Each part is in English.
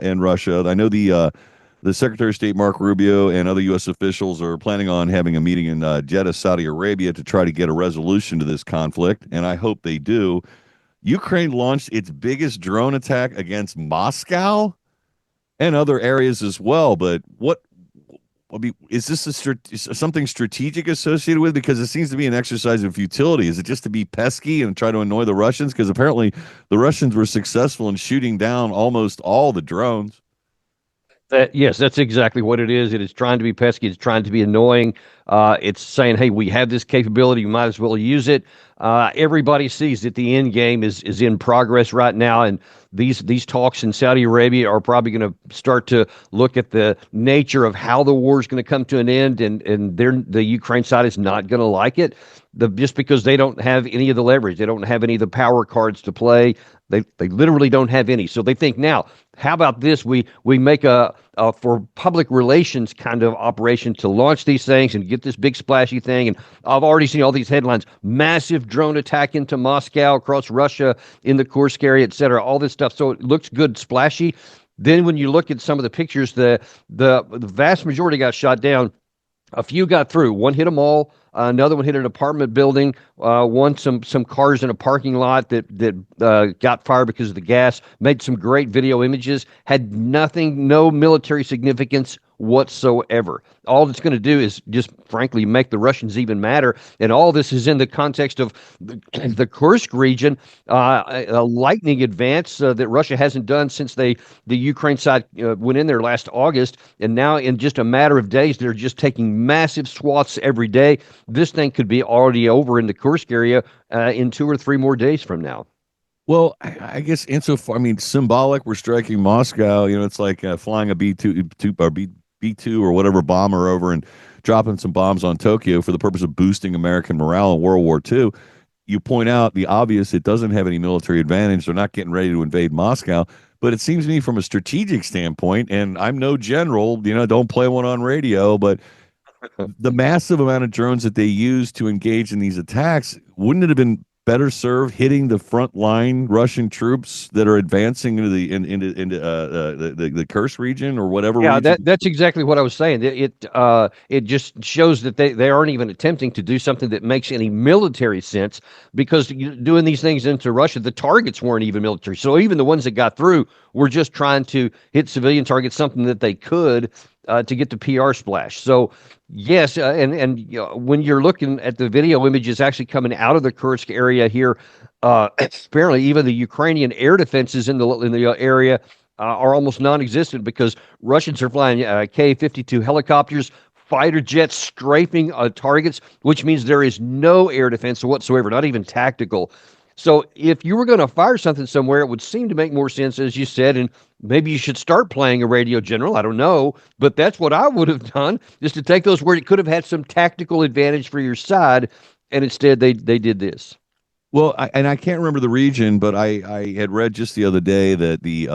and Russia. I know the Secretary of State Mark Rubio and other U.S. officials are planning on having a meeting in Jeddah, Saudi Arabia, to try to get a resolution to this conflict, and I hope they do. Ukraine launched its biggest drone attack against Moscow and other areas as well. But what I mean, is this is something strategic associated with? Because it seems to be an exercise in futility. Is it just to be pesky and try to annoy the Russians? Because apparently the Russians were successful in shooting down almost all the drones. Yes, that's exactly what it is. It is trying to be pesky. It's trying to be annoying. It's saying, "Hey, we have this capability. You might as well use it." Everybody sees that the end game is in progress right now, and these talks in Saudi Arabia are probably going to start to look at the nature of how the war is going to come to an end, and the Ukraine side is not going to like it. Just because they don't have any of the leverage, they don't have any of the power cards to play. They literally don't have any. So they think now, how about this? We make a for public relations kind of operation to launch these things and get this big splashy thing. And I've already seen all these headlines: massive drone attack into Moscow, across Russia, in the Kursk area, et cetera. All this stuff. So it looks good, splashy. Then when you look at some of the pictures, the vast majority got shot down. A few got through. One hit a mall. Another one hit an apartment building. One some cars in a parking lot that got fired because of the gas. Made some great video images. Had nothing, no military significance whatsoever. All it's going to do is just, frankly, make the Russians even madder. And all this is in the context of the Kursk region, a lightning advance that Russia hasn't done since the Ukraine side went in there last August. And now, in just a matter of days, they're just taking massive swaths every day. This thing could be already over in the Kursk area in 2 or 3 more days from now. Well, I guess insofar, I mean, symbolic. We're striking Moscow. You know, it's like flying a B two or B two or whatever bomber over and dropping some bombs on Tokyo for the purpose of boosting American morale in World War II. You point out the obvious. It doesn't have any military advantage. They're not getting ready to invade Moscow. But it seems to me, from a strategic standpoint, and I'm no general, don't play one on radio, but the massive amount of drones that they use to engage in these attacks, wouldn't it have been better served hitting the front line Russian troops that are advancing into the Kursk region or whatever Yeah, region? that's exactly what I was saying. It just shows that they aren't even attempting to do something that makes any military sense, because doing these things into Russia, the targets weren't even military. So even the ones that got through were just trying to hit civilian targets, something that they could to get the PR splash. So yes, and when you're looking at the video images actually coming out of the Kursk area here, apparently even the Ukrainian air defenses in the area are almost non-existent, because Russians are flying K-52 helicopters, fighter jets strafing targets, which means there is no air defense whatsoever, not even tactical. So if you were going to fire something somewhere, it would seem to make more sense, as you said, and maybe you should start playing a radio general. I don't know, but that's what I would have done, just to take those where it could have had some tactical advantage for your side, and instead they did this. Well, I can't remember the region, but I had read just the other day that the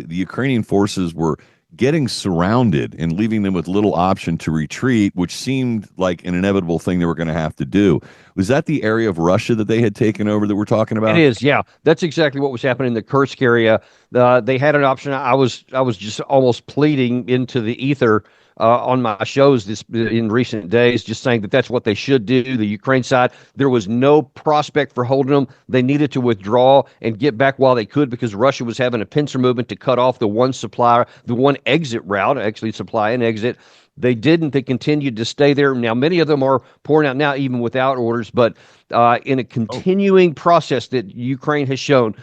Ukrainian forces were getting surrounded and leaving them with little option to retreat, which seemed like an inevitable thing they were going to have to do. Was that the area of Russia that they had taken over that we're talking It about? is, yeah. That's exactly what was happening in the Kursk area. They had an option. I was just almost pleading into the ether on my shows this in recent days, just saying that that's what they should do. The Ukraine side, there was no prospect for holding them. They needed to withdraw and get back while they could, because Russia was having a pincer movement to cut off the one supply, the one exit route, actually supply and exit. They didn't. They continued to stay there. Now, many of them are pouring out now, even without orders, but in a Oh, continuing process that Ukraine has shown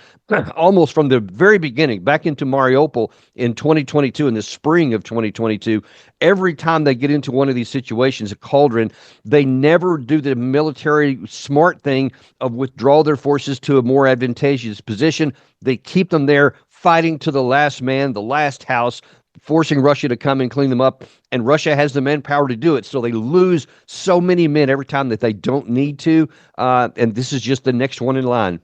almost from the very beginning, back into Mariupol in 2022, in the spring of 2022, every time they get into one of these situations, a cauldron, they never do the military smart thing of withdraw their forces to a more advantageous position. They keep them there, fighting to the last man, the last house, forcing Russia to come and clean them up. And Russia has the manpower to do it. So they lose so many men every time that they don't need to. And this is just the next one in line.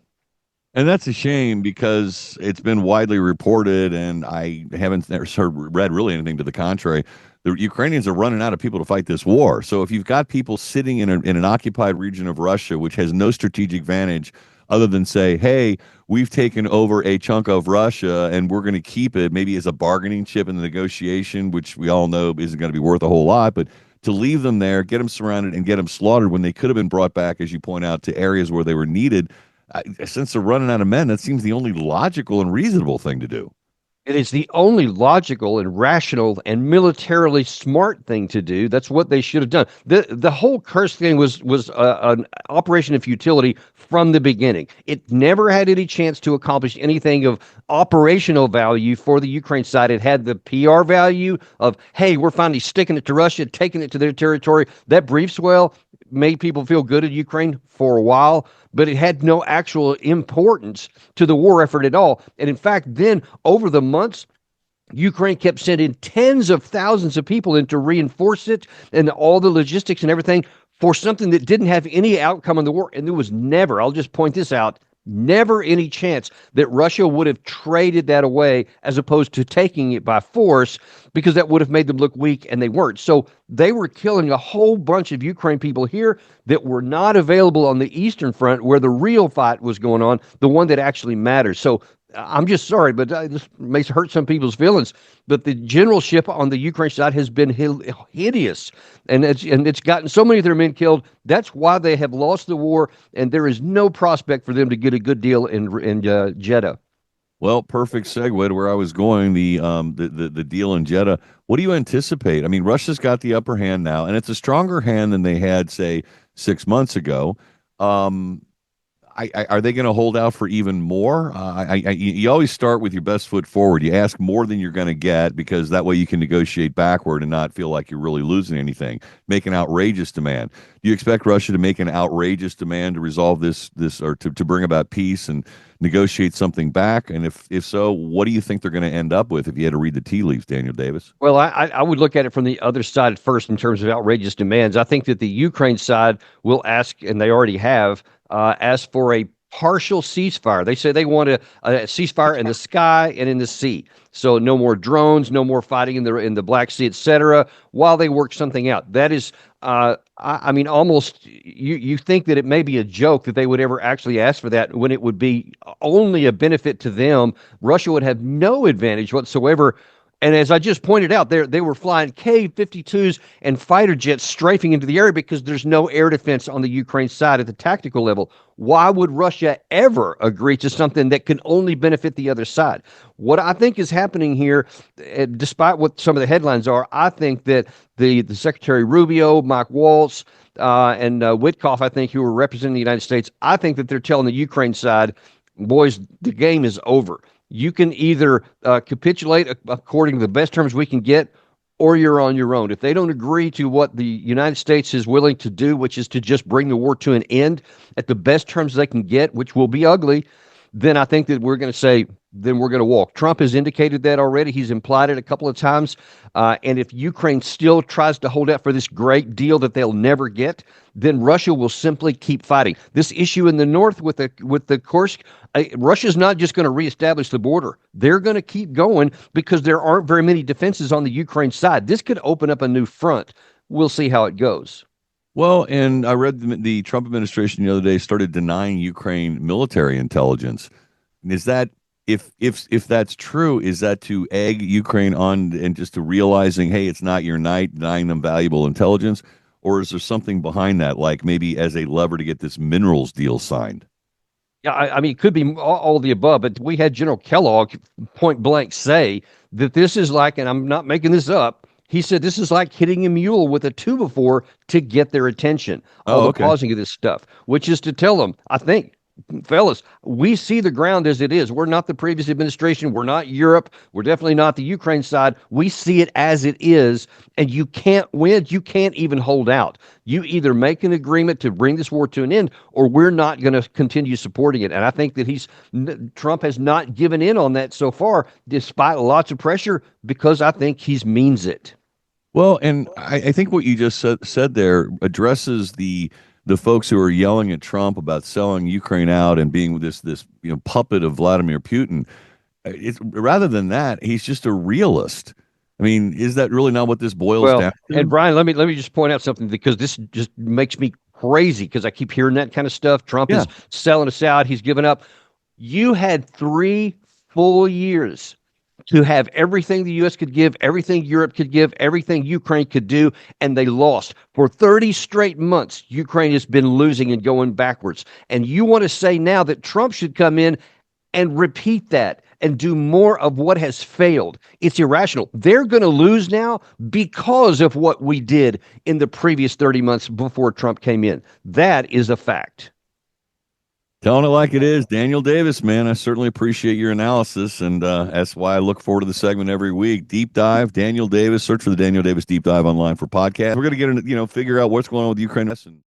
and that's a shame because it's been widely reported, and I haven't never read really anything to the contrary. The Ukrainians are running out of people to fight this war. So if you've got people sitting in an occupied region of Russia, which has no strategic advantage other than say, hey, we've taken over a chunk of Russia and we're going to keep it maybe as a bargaining chip in the negotiation, which we all know isn't going to be worth a whole lot, but to leave them there, get them surrounded, and get them slaughtered when they could have been brought back, as you point out, to areas where they were needed. Since they're running out of men, that seems the only logical and reasonable thing to do. It is the only logical and rational and militarily smart thing to do. That's what they should have done. The whole Kursk thing was an operation of futility from the beginning. It never had any chance to accomplish anything of operational value for the Ukraine side. It had the PR value of, hey, we're finally sticking it to Russia, taking it to their territory. That brief swell made people feel good in Ukraine for a while, but it had no actual importance to the war effort at all. And in fact, then over the months, Ukraine kept sending tens of thousands of people in to reinforce it and all the logistics and everything for something that didn't have any outcome in the war. And there was never, I'll just point this out, never any chance that Russia would have traded that away as opposed to taking it by force, because that would have made them look weak, and they weren't. So they were killing a whole bunch of Ukraine people here that were not available on the Eastern Front, where the real fight was going on, the one that actually matters. So I'm just sorry, but this may hurt some people's feelings. But the generalship on the Ukraine side has been hideous, and it's gotten so many of their men killed. That's why they have lost the war, and there is no prospect for them to get a good deal in Jeddah. Well, perfect segue to where I was going. The deal in Jeddah. What do you anticipate? I mean, Russia's got the upper hand now, and it's a stronger hand than they had, say, 6 months ago. Um, are they going to hold out for even more? You always start with your best foot forward. You ask more than you're going to get, because that way you can negotiate backward and not feel like you're really losing anything. Make an outrageous demand. Do you expect Russia to make an outrageous demand to resolve this or to bring about peace and negotiate something back? And if so, what do you think they're going to end up with if you had to read the tea leaves, Daniel Davis? Well, I would look at it from the other side first in terms of outrageous demands. I think that the Ukraine side will ask, and they already have, asked for a partial ceasefire. They say they want a ceasefire in the sky and in the sea. So no more drones, no more fighting in the Black Sea, etc., while they work something out. That is, I mean, almost you think that it may be a joke that they would ever actually ask for that, when it would be only a benefit to them. Russia would have no advantage whatsoever. And as I just pointed out, they were flying K-52s and fighter jets strafing into the area because there's no air defense on the Ukraine side at the tactical level. Why would Russia ever agree to something that can only benefit the other side? What I think is happening here, despite what some of the headlines are, I think that the Secretary Rubio, Mike Waltz, and Witkoff, I think, who are representing the United States, I think that they're telling the Ukraine side, boys, the game is over. You can either capitulate according to the best terms we can get, or you're on your own. If they don't agree to what the United States is willing to do, which is to just bring the war to an end at the best terms they can get, which will be ugly, then I think that we're going to say, then we're going to walk. Trump has indicated that already. He's implied it a couple of times. And if Ukraine still tries to hold out for this great deal that they'll never get, then Russia will simply keep fighting. This issue in the north with the Kursk, Russia's not just going to reestablish the border. They're going to keep going because there aren't very many defenses on the Ukraine side. This could open up a new front. We'll see how it goes. Well, and I read the Trump administration the other day started denying Ukraine military intelligence. Is that if that's true, is that to egg Ukraine on and just to realizing, hey, it's not your night, denying them valuable intelligence, or is there something behind that, like maybe as a lever to get this minerals deal signed? Yeah, I mean, it could be all of the above, but we had General Kellogg point blank say that this is like, and I'm not making this up, he said this is like hitting a mule with a 2x4 to get their attention. All Oh, the okay. causing of this stuff, which is to tell them, I think, fellas, we see the ground as it is. We're not the previous administration. We're not Europe. We're definitely not the Ukraine side. We see it as it is, and you can't win. You can't even hold out. You either make an agreement to bring this war to an end, or we're not going to continue supporting it. And I think that Trump has not given in on that so far, despite lots of pressure, because I think he means it. Well, and I think what you just said there addresses the folks who are yelling at Trump about selling Ukraine out and being this puppet of Vladimir Putin. It's rather than that, he's just a realist. I mean, is that really not what this boils Well, down and to? Brian, let me just point out something, because this just makes me crazy, because I keep hearing that kind of stuff. Trump Yeah. is selling us out. He's given up. You had 3 full years to have everything the U.S. could give, everything Europe could give, everything Ukraine could do, and they lost. For 30 straight months, Ukraine has been losing and going backwards. And you want to say now that Trump should come in and repeat that and do more of what has failed. It's irrational. They're going to lose now because of what we did in the previous 30 months before Trump came in. That is a fact. Telling it like it is. Daniel Davis, man, I certainly appreciate your analysis, and that's why I look forward to the segment every week. Deep Dive, Daniel Davis. Search for the Daniel Davis Deep Dive online for podcasts. We're going to get into, figure out what's going on with Ukraine.